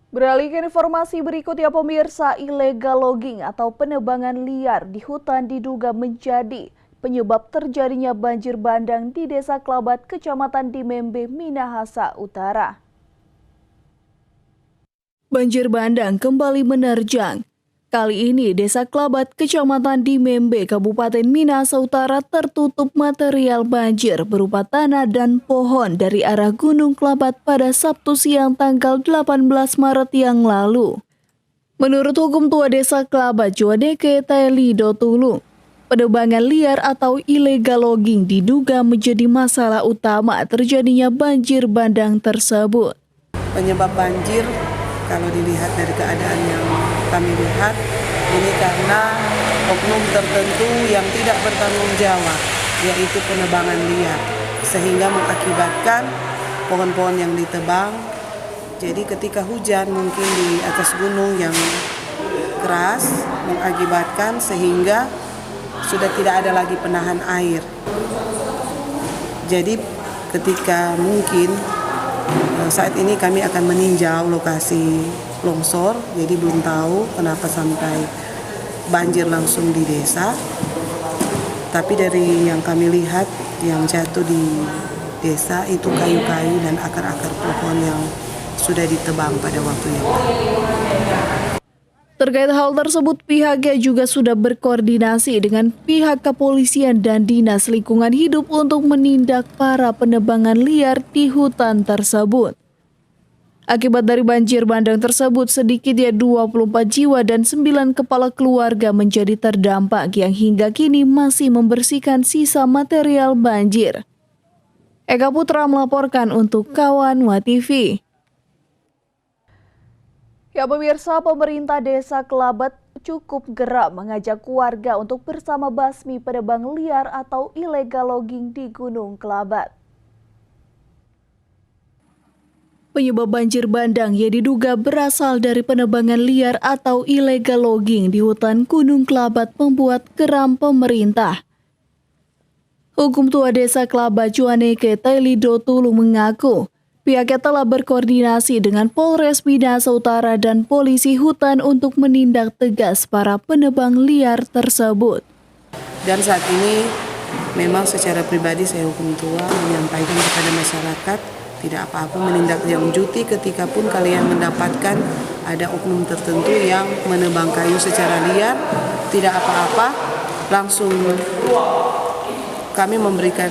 Beralih ke informasi berikutnya, pemirsa, illegal logging atau penebangan liar di hutan diduga menjadi penyebab terjadinya banjir bandang di Desa Klabat, Kecamatan Dimembe, Minahasa Utara. Banjir bandang kembali menerjang. Kali ini Desa Klabat, Kecamatan Dimembe, Kabupaten Minahasa Utara tertutup material banjir berupa tanah dan pohon dari arah Gunung Klabat pada Sabtu siang tanggal 18 Maret yang lalu. Menurut hukum tua Desa Klabat, Juadeke Taeli Dotulung, penebangan liar atau illegal logging diduga menjadi masalah utama terjadinya banjir bandang tersebut. Penyebab banjir kalau dilihat dari keadaan yang kami lihat, ini karena oknum tertentu yang tidak bertanggung jawab, yaitu penebangan liar, sehingga mengakibatkan pohon-pohon yang ditebang. Jadi ketika hujan mungkin di atas gunung yang keras mengakibatkan sehingga sudah tidak ada lagi penahan air. Jadi ketika mungkin saat ini kami akan meninjau lokasi longsor, jadi belum tahu kenapa sampai banjir langsung di desa. Tapi dari yang kami lihat, yang jatuh di desa itu kayu-kayu dan akar-akar pohon yang sudah ditebang pada waktu yang lalu. Terkait hal tersebut, pihaknya juga sudah berkoordinasi dengan pihak kepolisian dan Dinas Lingkungan Hidup untuk menindak para penebangan liar di hutan tersebut. Akibat dari banjir bandang tersebut, sedikitnya 24 jiwa dan 9 kepala keluarga menjadi terdampak yang hingga kini masih membersihkan sisa material banjir. Eka Putra melaporkan untuk Kawan TV. Ya pemirsa, pemerintah Desa Klabat cukup geram mengajak warga untuk bersama basmi penebang liar atau illegal logging di Gunung Klabat. Penyebab banjir bandang yang diduga berasal dari penebangan liar atau illegal logging di hutan Gunung Klabat membuat geram pemerintah. Hukum tua Desa Klabat Juaneke Taeli Dotulung mengaku pihaknya telah berkoordinasi dengan Polres Minahasa Utara dan polisi hutan untuk menindak tegas para penebang liar tersebut. Dan saat ini memang secara pribadi saya hukum tua menyampaikan kepada masyarakat tidak apa-apa menindaklanjuti ketika pun kalian mendapatkan ada oknum tertentu yang menebang kayu secara liar, tidak apa-apa, langsung kami memberikan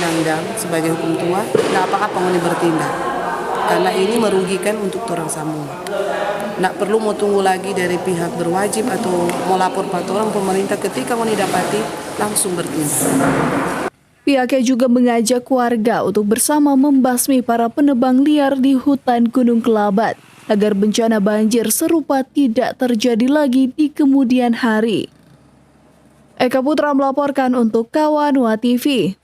undang-undang sebagai hukum tua, tidak apa-apa mau bertindak, karena ini merugikan untuk orang semua. Tidak perlu mau tunggu lagi dari pihak berwajib atau mau lapor pada orang pemerintah, ketika mau didapati langsung bertindak. Pihaknya juga mengajak warga untuk bersama membasmi para penebang liar di hutan Gunung Klabat agar bencana banjir serupa tidak terjadi lagi di kemudian hari. Eka Putra melaporkan untuk Kawan TV.